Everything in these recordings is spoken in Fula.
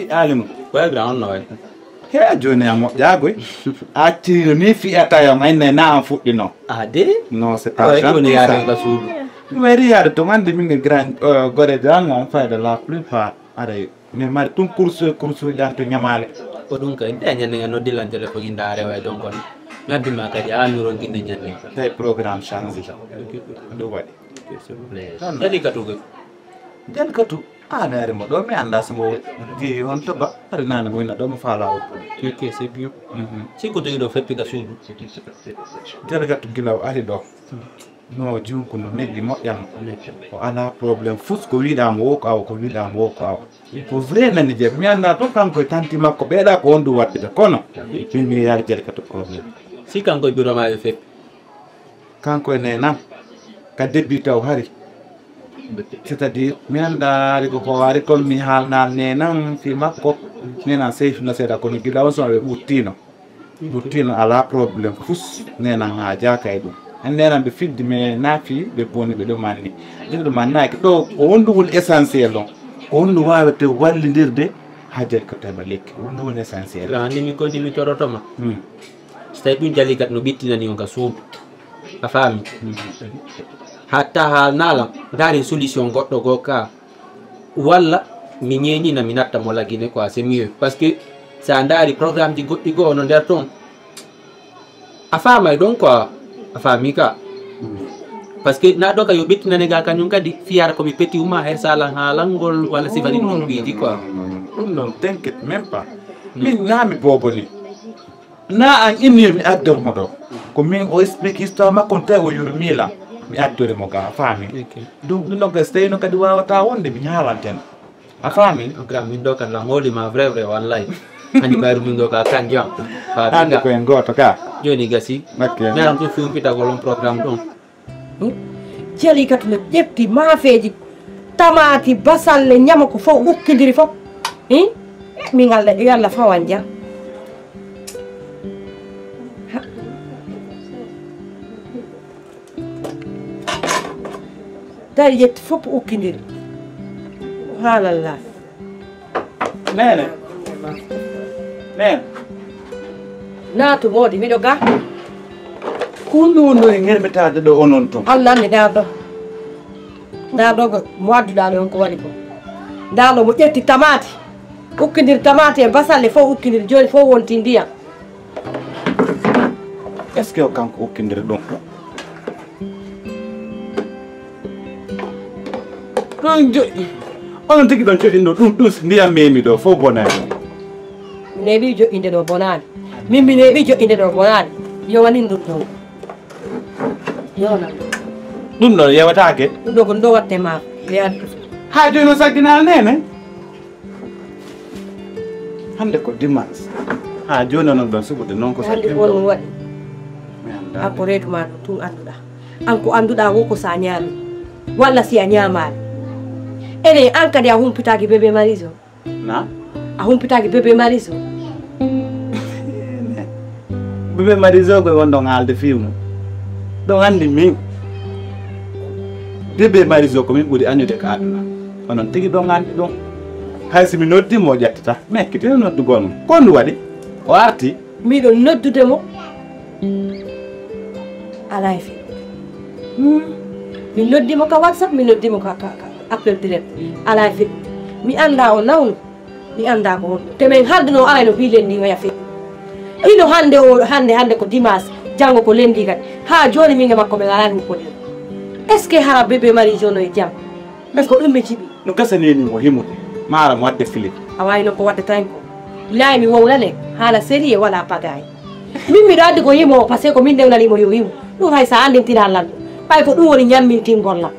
Alim, background no. here Johnny am jago. Ati ni fi ata ya maina na fuki no. Ade? No c'est pas ça. On est à la sous. Meri ya to mande mingi grand gore danga fa de la plupart are mais mal tum course ya to nyamale. Ko dun ka ndanya ne no dilante ko indare way donc on. Ngadi ma kadi anuro nginde nyane. Tay programme changé. Do wadi. S'il vous plaît. Dali ka to go. Den katu ana mo do mi anda samo di on to ba ari nana mo ina do mo fala o Ok, c'est bien. Si ko to do fe pika sulu. den katu gilaw ari do no jum ko no neggi mo yam o ana problème fus ko wi da mo ko wi da mo ko ko vrai nan je mi anda to kan ko tanti makko be da ko ondu watte kono mi yar jel katu problème Si kan ko biro ma fe kan ko ne nam ka debbi taw hari c'est-à-dire mi anda ri ko wari kol mi halna ne nan fi makko ne na safe na seda ko gi lawo so be buttino ala problème fus ne na ha ja kay dum en ne na be fiddi me na fi be boni be do manni do manna ki do wondu wol essentiel don wondu wawete wallindirde hajjat ko taba lekki wondu wol essentiel la ni mi ko di mi toroto ma stay dun jali kat no bittina ni on ka sub a fami hatta ha nala dari solution goddo goka walla mi ñeñi na mi natta mo lagine quoi c'est mieux parce que ça ndari programme di goddi go no der ton a fama donc quoi a fami ka parce que na doka yo bettina ne ga kanyum kadi fiara ko mi peti uma her sala halangol wala si vali non bi di quoi non t'inquiète même pas min na mi boboli na an inni mi addor mo do ko min o explique histoire ma kon taw yurmila mi addore mo ga fami donc no ga stay no kadi wawata wonde mi halanten a fami gram min doka la ngoli ma vrai wallahi ani bayru min doka kan jam ande ko en goto ka joni gasi okay mi am to film pita golon programme don jeli kat le jepti mafeji tamati basalle nyama ko fo wukkidiri fo mi ngal yalla fawanja dari jet fop wukkidiri halalla nene natu modi mi do ga kundu no ngerbetade do onon to Allah ne da do go modu da non ko wadi ko dalo mo ƴetti tamati ukkidir tamati e basalle fo ukkidir joni fo wonti ndiyam est ce que o kanko ukkidir ɗum ɗon joƴƴi onon tigi ɗon joƴƴinɗo ɗum ndiyam memi ɗo fof bonani mi neeɓi joƴƴinde ɗo bonani min mi neeɓi joƴƴinde ɗo bonani yo wanin ɗum ɗon yona ɗum ɗon yewatake ɗum ɗo ko ɗum ɗo watte ma ha joni no sagginal nene hande ko dimanche ha joni onon ɗon suɓude noon ko hande won ɗum waɗi an ko reedu ma ɗum tun annduɗa an ko annduɗa wo ko sa ñaami walla si a ñamani ene an kadi a humpitaki bébé maris o na a humpitaki bébé maris o bébé maris o koye wonɗon haalde fiwno ɗon anndi min bébé maris o komin ɓuuri annude ko aduna onon tigi ɗon anndi ɗum haysi mi noddimo o ƴettata mais kitino noddugol mum ko ndu waɗi o arti miɗon noddude mo ala e feewi mi noddimo ka whatsapp mi noddimo ka appel direct ala e feewi mi annda o nawno mi annda ko honɗo te min halduno ala no bilen ni oya feewi ino hande o hande ko dimanche janngo ko lendi kadi ha joni min e makko ɓe galani hukkode est ce que hara bébé marie jono e jaam est ce que ɗum ɓe jiiɓi no gasanenimo himude mara mo wadde filip a wawi noon ko wadde tan ko layi mi wownane haala série e wala pagaye min miɗo addi ko yimo par ce que ko min ndewnanimo yo yimo ɗum hay sa andintina lan ɗum ɓay ko ɗum woni ñammintingollam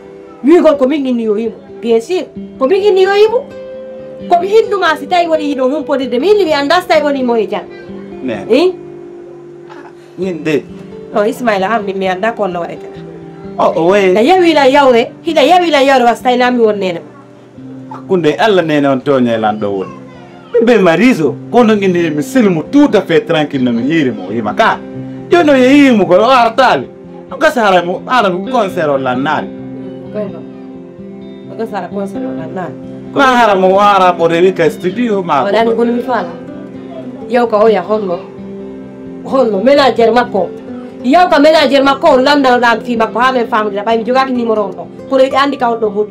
wigol ko min inni yo yimo bien sûr ko min inni yo yimo komi hinduma si tawi woni yiɗo humpodirde mi inni mi anda so tawi woni mo e jam min de o ismaila an min mi anda ko onno waɗetena o wayi hiɗa yawila yawre hiɗa yawila yawre wasa tawi nammi won nene hakkunde allah nene on toñe lan ɗo woni ɓe marise o kono inni mi silmu tout à fait tranquille no mi yiirimo o yima ka joni o yeeyimo ko o artali o gasa harami concert o lan naali ko sara conseil o nan ma hara mo wara mo rewi ka studio ma o dani gol mi fala yow ka o ya holno ménagère makko yow ka ménagère makko lamdal dam fi makko ha men famde bay mi jogaki numéro on do pour andi ka on do hol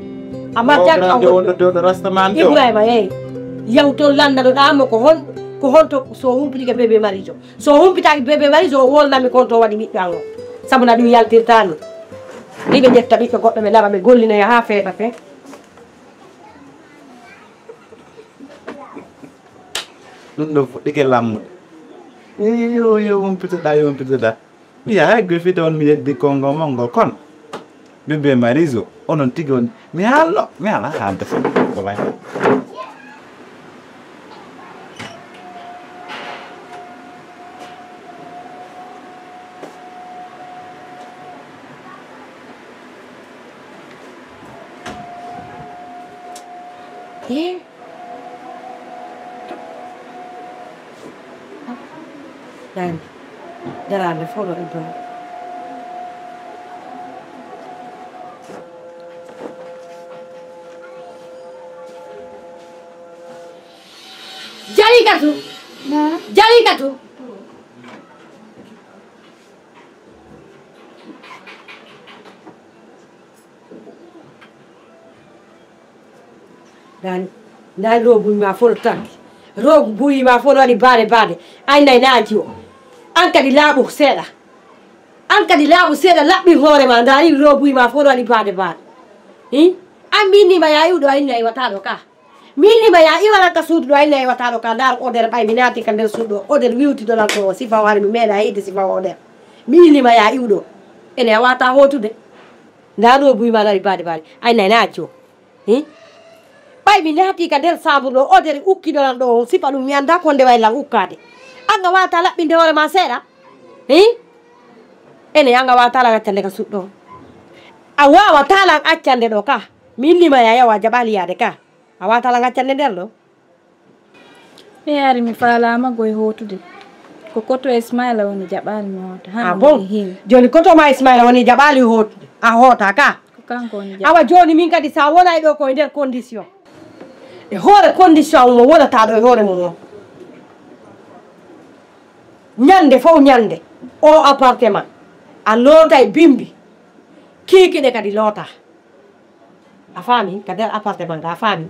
amma jak o do rastaman do Ibrahima yow to landal dam ko honto so humpiti ke bébé marijo so humpita bébé marijo wolnami konto waɗi ɓiɗɗo an o sabu na ɗum yaltirtani ɗiɓe ƴetta ɓiɓɓe goɗɗo ɓe laɓa ɓe gollinoya ha feeɗa fe ɗum ɗo fuɗɗike lammude yo humpitoɗa miya hay gofide on mi yeddi konngol mon ngol kono bébé marijo onon tigi on mi haalno mi ala haalde fof ko way Dan darande fof ɗo Ibrahima Jallikatu Jallikatu dan rogu ma fof ɗo tanki rogu buyima fof ɗo waɗi baade ay naynaji o an kadi laaɓu seeɗa laɓɓi hoore ma dari robuy ma fof ɗo waɗi baade an minnima ya iwɗo a inni a iwataɗo ka minnima ya iwanan ka suudu ɗo a inni a iwataɗo ka ndar odere ɓay mi naati ka nder suudu o odere wiwtidolan ko sifa o hari mi meeɗa yiide sifa o odere minnima ya iwɗo ene a wata hotude nda robuy ma ɗo waɗi baade ay naynaji o ɓay mi naati ka nder sabur ɗo odere ukkidolan ɗo sifa ɗum mi anda ko nde waylan ukkade anga wata laɓɓinde hoore ma seeɗa ene anga watalan accande ka suɗɗo a wawatalan accande ɗo ka mi innima ya yawa jaɓali yaade ka a watalan accande nder ɗo mi yaari mi falama goye hotude ko koto Ismaila woni jaɓali mi hoota bon joni koto ma Ismaila woni jaɓali hotude a hoota ka ko kanko woni awa joni min kadi sa wonay ɗo koye nder condition e hoore condition mo wonata ɗo e hoore mum o ñande fof ñande o appartement a lootay bimbi kiikiɗe kadi loota a faami ka nder appartement ka a faami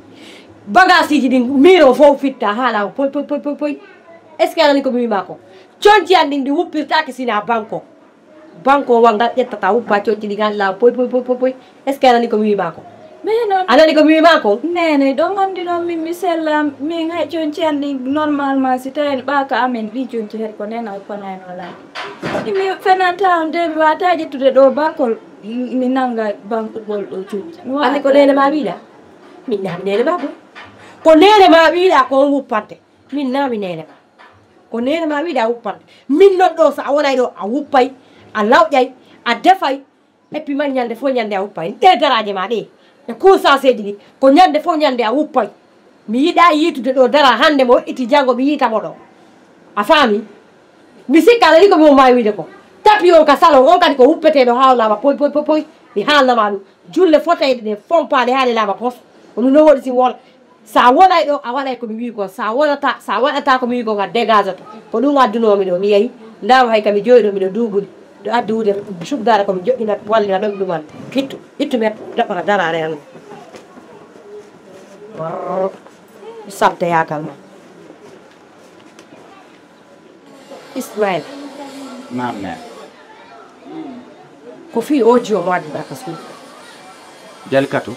bagage ji ɗin miro fof fitta haala poy est ce que anani ko mi wima ko conci an ɗin ɗi wuppirtake sina banque wongal ƴettata wuppa conci ɗi gan laaw poy est ce que anani ko mi wima ko mais noon anani ko mi wima ko nene ɗon andi noon min sellam min hay conci an ɗi normalement si tawini ɓaaka amen ɗi conci heɗ ko nden a uppanayno laaw mi fenanta on de mi wata ƴettude ɗo bankol mi nanga bankugol ɗo conci andi ko nene ma wiiɗa min naami nene ma ko nene ma wiiɗa ko wuppante min naami nene ma ko nene ma wiiɗa wuppante min non ɗo so a wonay ɗo a wuppay a lawƴay a defay et puis man ñande fof ñande a wuppay ɗe daraje ma ɗe e cousaseji ɗi ko ñande fof ñande a wuppay mi yiiɗa yiitude ɗo dara hande mo itti janggo mi yiitamo ɗo a faami mi sikka aɗa ɗi ko mimo ma wiide ko tapi on ka salon on kadi ko wuppeteɗo haalama poy mi haalnama ɗum julle fotayɗe ɗe fompaɗe haade lama pos ko ɗum no woɗi si wona sa wonay ɗo a waɗay komi wi ko sa waɗata komi wi ko ga dégage to ko ɗum addunomi ɗo mi yeehi ndama hay kami jooɗi ɗo miɗo duugude ɗo addi wuude sugdare komi joƴƴina wallina ɗomi ɗuman ittu met daɓɓata darare an sabte yakal ma Ismaila naam mère ko fi o joomo wadde baka suudu Jallikatu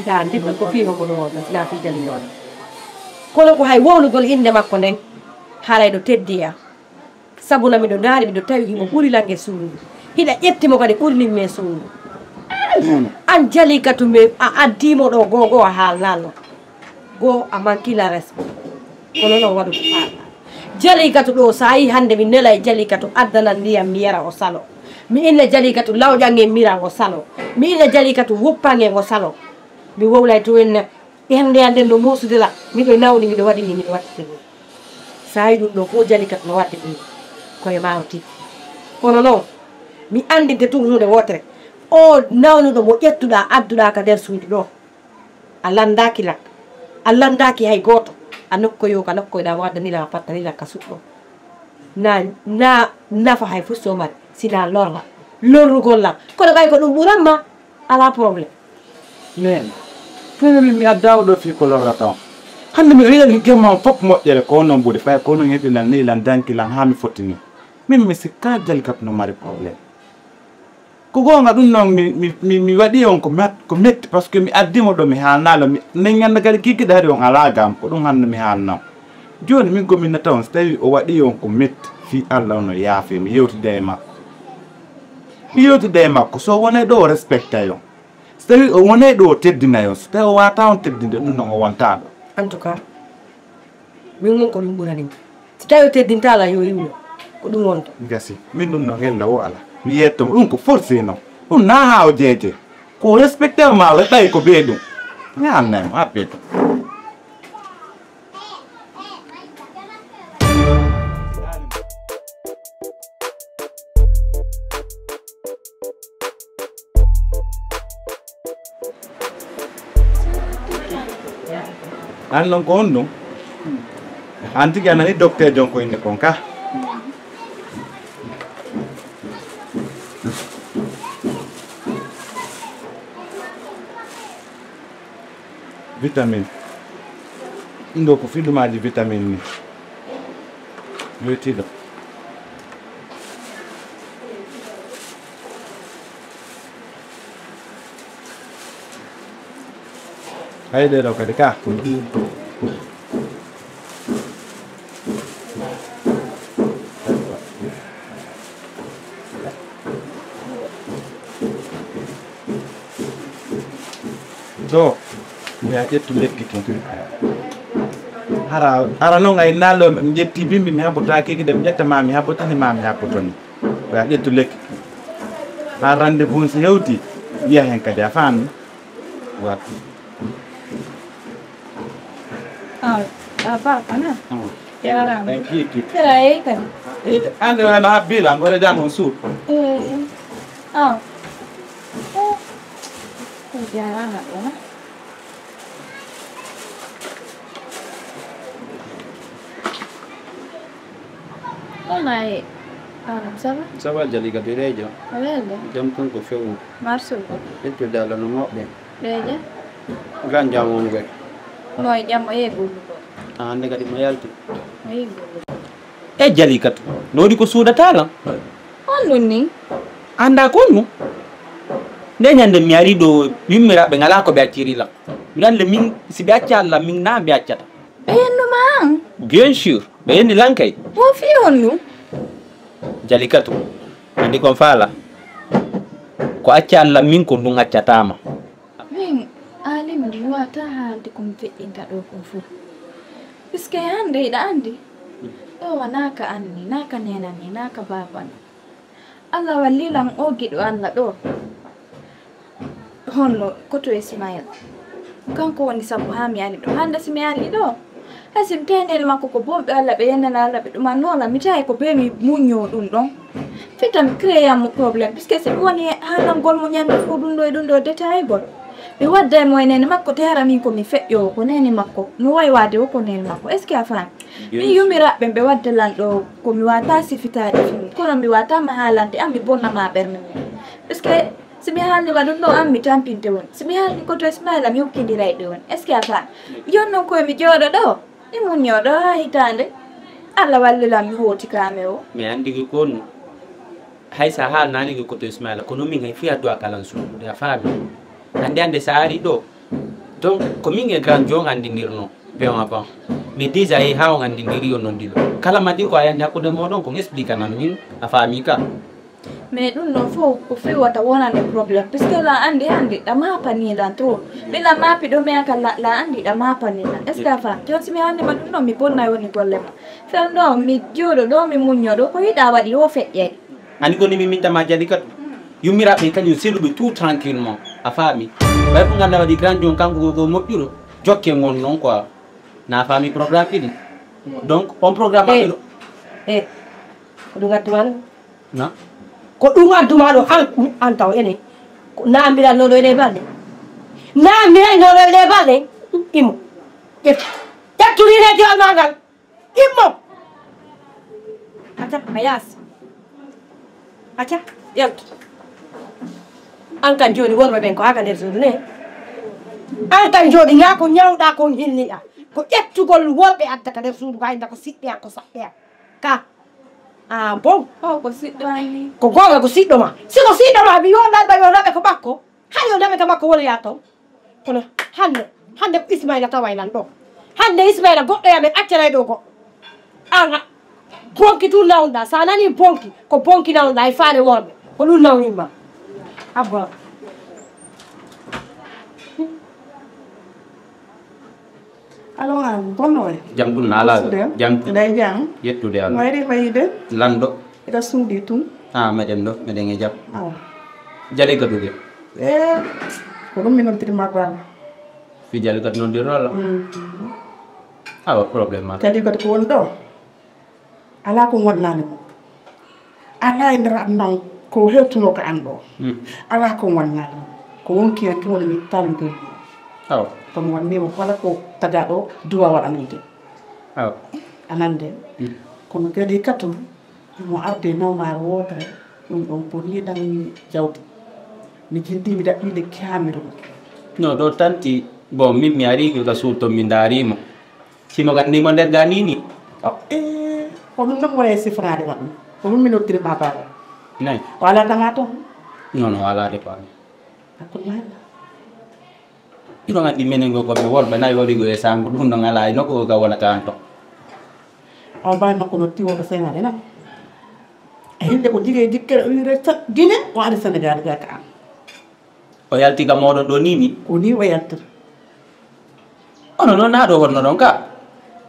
da ndibbi ko fi homo ɗo na fi jali ɗon kono ko hay wownugol inde makko nden haalay ɗo teddiya sabuna miɗo daari miɗo tawi himo ɓuri langue suudu hiɗa ƴettimo kadi ɓurninmi e suudu an Jallikatu mbe a addimo ɗo gogo a haalnalno goo a manquila respect kono noon waɗu ko haalna Jallikatu ɗo sa yi hande mi nela e Jallikatu addanan ndiyam mi yara o salo mi inna Jallikatu lawƴange miran o salo mi inna Jallikatu wuppange o salo mi wowlay to en ɓerndeya nden no musudela miɗo nawni miɗo waɗi ni miɗo waɗi ni sa yi ɗum ɗo fof Jallikatu no wadde ɗum koye ma o tigui kono noon mi andinde tun hunde wotere o nawnuɗo mo ƴettuɗa adduɗa ka nder suudu ɗo a landaki lak a landaki hay goto a nokkoyo ka nokkoyɗa waddanila pattanila ka suɗɗo na nafa hay fof somari sina lorla lorrugol lam kono ɓay ko ɗum ɓuranma ala probléme mais mi addawɗo fi ko lorra taw hande mi wiya gemma fof moƴƴere ko noon ɓuuri ɓay ko noon heɓilan ni lan dankilan ha mi fottini min mi sikka Jalika no mari probléme ko gonga ɗum noon mi waɗi on ko metti par ce que mi addimo ɗo mi haalnalo min ganda kadi kikkiɗe hari on ala gam ko ɗum hande mi haalnam joni min gominna taw so tawi o waɗi on ko metti fi Allah no yaafi mi yewtide e makko so wonay ɗo o respecta yo so tawi o wonay ɗo o teddina yo so tawi o wata on teddinde ɗum noon o wonta ɗo en tout cas min gon ko ɗum ɓuranima so tawi o teddintala yo yimɗo ko ɗum wonta gasi min ɗum noon hella o ala mi yettomo ɗum ko forcé noon ɗum na ha o jeeje ko respecté ma o ɓay ko ɓee ɗum ñannaymo ha ɓee ɗum an noon ko on ɗum an tigi a nani docteur jonko inde kon ka vitamine ɗum ɗo ko filumaji vitamine ni wetiɗo hayde ɗo kadi ka do mi a ƴettu lekki ton ara noon ay nallo mi ƴetti bimbi mi habbotaki de mi ƴettama mi habbotani ma mi habbotoni oya ƴettu lekki ha rendez-vous so hewti wiya hen kadi a faami wat Ana. Ya. kiki Kira kan. ande wano ha bilan gore jam on suur Jangan ya. Onai ça va Jalika to rejo avede jam kon ko fewu marso etto dala no moɓɓe reje gan jam on gue moy jam e bulu hande kadi mo yalti e bulu e Jalika to noɗi ko suudatala on ni anda kon mo nde ñande mi ari ɗo yummiraɓe ngala ko ɓe accirilam miɗande min si ɓe acca Allah min na ɓe accata ɓe yennuma an bien sûr ɓe yenni lankay mo fi on nu Jalika to andi kon faala ko acca Allah min ko ndun accatama min alima mi wata haalde komi feƴƴinta ɗo kon fof puisque hande iɗa andi ɗo wanaka anni naka nenani naka babana Allah wallilan o giɗo Allah ɗo honno koto Ismail kanko woni sabu ha mi ali ɗo hande si mi ali ɗo hasim tenel makko ko bomɓe Allah ɓe yennana Allah ɓe ɗuman noon mi tawi ko be mi muñño ɗum ɗon fitta mi créyamo probléme puisque so ɗum woni haalangol mo ñande fo ɗum ɗo e ɗum ɗo détail gol ɓe wadda e mo e nene makko te hara min komi feƴƴo ko nene makko no wawi wade wo ko nene makko est ce que a faami min yummiraɓe ɓe wadda lan ɗo komi wata sifitade fini kono mi watama haalande an mi bonnama ɓerde mum puisque si mi haalni wa ɗum ɗo an mi tampinte won si mi haalni koto Ismaila mi hokkidira e ɗo won est ce que a faami jon noon koye mi jooɗo ɗo mi muñño ɗo ha hitande Allah wallilam mi hooti kame o mi andigi kon hay sa haalnanigi koto Ismaila kono min hay fiya do a kalan suuɗude a faami ande sa ari ɗo donc ko min e grand jon andinirno bien avant mais déjà e ha on andiniri on non ɗiɗo kala ma ɗi ko a yandi hakkude moɗon ko explique nan min a faami ka mais ɗum ɗon fof ko fiwata wonande probléme puisque la andi hande ɗa mapanilan to ɓila mapi ɗo mais kala la andi ɗa mapanilan est ce que a faam jon simi handima ɗum ɗon mi bonnay woni golle ma fen ɗo mi jooɗo ɗo mi muñño ɗo ko yiɗa waɗi o feƴƴede andi koni mi mintama Jalika yummiraɓe kañum seeɗuɓe tout tranquillement a faami ɓay ko ganda waɗi grand jon kanko ko moƴƴuɗo jokke gon noon quoi na faami programme ɗiɗi donc on programme maɓɓe ɗo ko ɗum adduma ɗo na ko ɗum adduma ɗo an taw ene naambira noloyle balde naambira noloyle balde imo tettulire jolma ngal immo acca ayas acca yaltu an kan joni worɓe ɓen ko haka nder suudu ne an kan joni nga ko ñawɗa ko hilniɗa ko ƴettugol worɓe addata nder suudu ka inda ko siɗɗeya ko saɗɗeya ka bon ko siɗɗoni ko gonga ko siɗɗo ma siko siɗɗo ma mi yonaɓe yonaɓe ko makko ha yonaɓe ko makko wona taw kono hande Ismaila tawaynan ɗo hande Ismaila goɗɗo yamen accanay ɗo goɗɗo an bonki tu nawɗa sa nani bonki ko bonki nawɗa e faare worɓe ko ɗum nawnima abba alors bonno e jam ɗum naala jam eɗen jam yettude Allah wayri wayide lanɗo eɗa suuɗi tum meɗen ɗo meɗen e jam awa jali gadude e ko ɗum mi noddirma ko Allah fi jali gadu noddirno Allah awa probléme ma kadi kadi ko woni ɗo ala ko wonnani mo ala e nder andan ko hewtuno ko an ɗo ala ko wonnani mo ko wonki hen ko woni mi talindir awa kono wonnimo wala ko taga ɗo duwa waɗanande awa anande kono kadi katum mo arde nawmare wotere ɗum ɗon pour yiɗan jawdi mi jiddi mi ɗaɓɓiɗe Cameroun no ɗo tanti bon min mi ariki ka suuto mi daarimo sino gandimo nder ga nini ko ɗum ɗon wona e sifrade waɗum ko ɗum mi noddirma baba nayi wala tama toon non non ala dépami hakkude maɗa ino gandi minen go koɓe worɓe nayi warigo e sango ɗum ɗon ala e nokko ga wonata an to on mbawi makko no tiwoɗo senade nan e hinde ko jigue jikkere o wire guine o ari Sénégal ga ka an o yalti ka moɗon ɗo nini ko ni o yaltata ono noon na ɗo wonno ɗon ka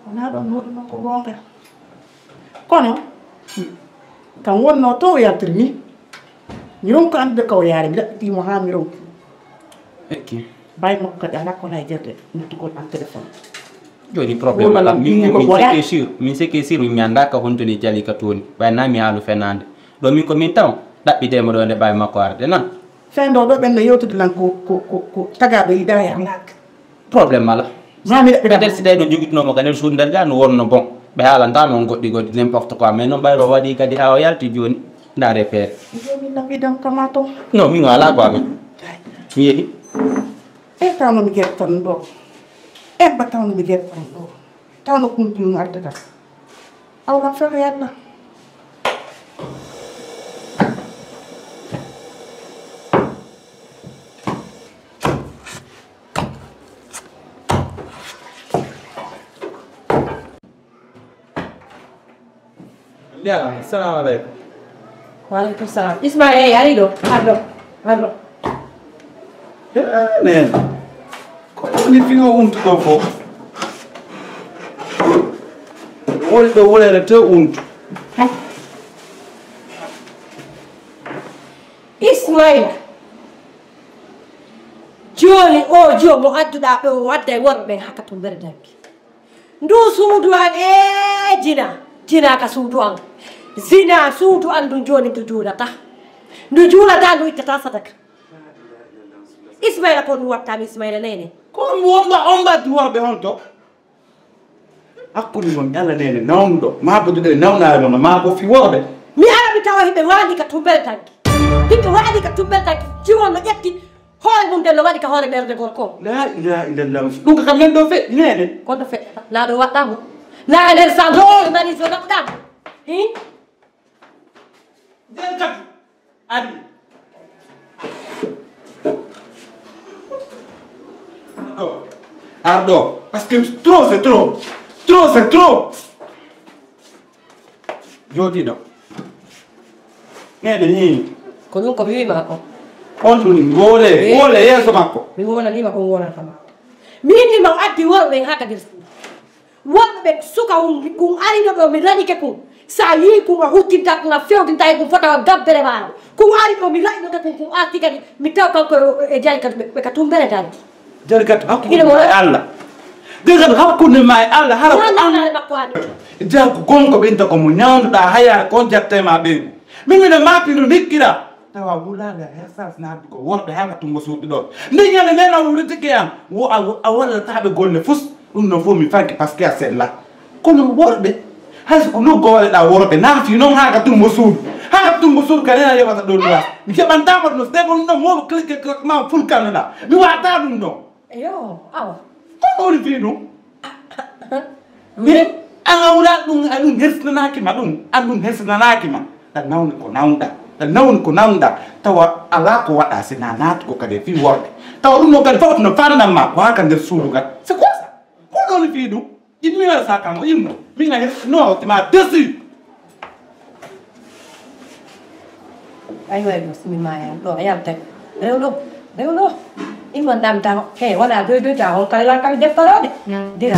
wona ɗon woɗi noon ko gonga kono kam wonno to o yaltiri ni mi ronko andude kaw yaare mi ɗaɓɓitimo ha mi ronki ekki mbawi makko kadi ala kona e jerde noddugol an téléphone joni probléme ala min sikki sur min andaka hontoni jali ka toni wayna mi haalu fenade ɗo min komin taw ɗaɓɓitemo ɗo nde ɓawi makko arde nan fen ɗo ɗo ɓenno yewtude lan ko tagaɓe yiɗa e alaka probléme ala mami ɗaɓɓita peut-être si tawi no joguitnomo ka nder suudu nder ga no wonno bon ɓe haalanta noon goɗɗi goɗɗi n' importe quoi mais noon ɓayro waɗi kadi ha o yalti joni ndaare feere jomin nambidan kama toon non min o ala ko amen mi yeehi e tawno mi guertan ɗo ba tawno mi guertan ɗo tawno kumpium ardata awlan feere yalla Ya, assalamualaikum. Waalaikumsalam Ismaila ari ɗo arɗo Nen, ko woni fingo untu ɗo fof woni ɗo wolere te untu Ismaila joni o joni mo adduɗa ɓe o wadda e worɓe ɓen hakka to mbere danki ndu suudu an jina ka suudu an zina suudu an ndu joni ndu juulata ndu ittata sadaka Ismaila ko ɗum wattami Ismaila nene ko on mbaddi worɓe on to hakkude mon Allah nene nawnuɗo ma bo duɗe nawnare noon ma bo fi worɓe mi ara mi tawa hiɓe waali ka tumbere tanki hiɓe waali ka tumbere tanki jiwon no ƴetti hoore mum nden no waɗi ka hoore ɓerde gorko la ilaha illallah ɗum ko kam nen ɗo feƴƴi nene kono feƴƴata na ɗo waɗɗamo na e nder santo o nani so naɓɗama nden kadi adi arɗo par ce que trop c'est trop jooɗiɗo ɓeɗe ni ko ɗum ko mi wima ko on ɗum woole yeeso makko mi wonanima ko wonatama mi yinnima addi worɓe ɓen ha kadir worɓe ɓen suka kum arino ɗo mi rañike kum sa yi kum a huttinta kum a fewtinta e kum fotawa gabbere maɗo kum ari ɗo mi laƴinote kum arti kadi mi taw kanko e jani kadi ɓe ka tumberetani jani kadi hakkude ma e Allah jani kadi hakkude ma e Allah hara ko nanare makko ani jani ko gonko ɓenta komo ñawduɗa hayare ko jattema ɓeydu min mine mapino nikkiɗa tawa wulala hesas naɓe ko worɓe haga tumbo suuɗi ɗon nde ñande nden a wuritike am a wallataɓe golle fus ɗum noon fof mi fanki par ce que a sella kono worɓe hayso ko noggo waɗeɗa worɓe naafi noon haga tumbo suudu kadi ena yoɓata ɗo luwa mi keɓantama ɗum so tawi ko ɗum ɗon moɓe clique ma fulkannoɗa mi wata ɗum ɗon yo awa kono woni fi ɗum min an awla ɗum aɗum hersinanakima ɗum an ɗum hersinanakima ɗa nawni ko nawɗa ɗa nawni ko nawɗa tawa ala ko waɗa sina naati ko kadi fi worɓe tawa ɗum ɗo kadi fof no fannanma ko haka nder suudu kadi c'est quoi ça ko ɗon fi ɗum ɗin mi waɗa sakamo immo min a no tima dessus ay way mo simi maya ɗo a yaltat rewɗo immo ndamta he wona doy doyta on kala kala deftarode dira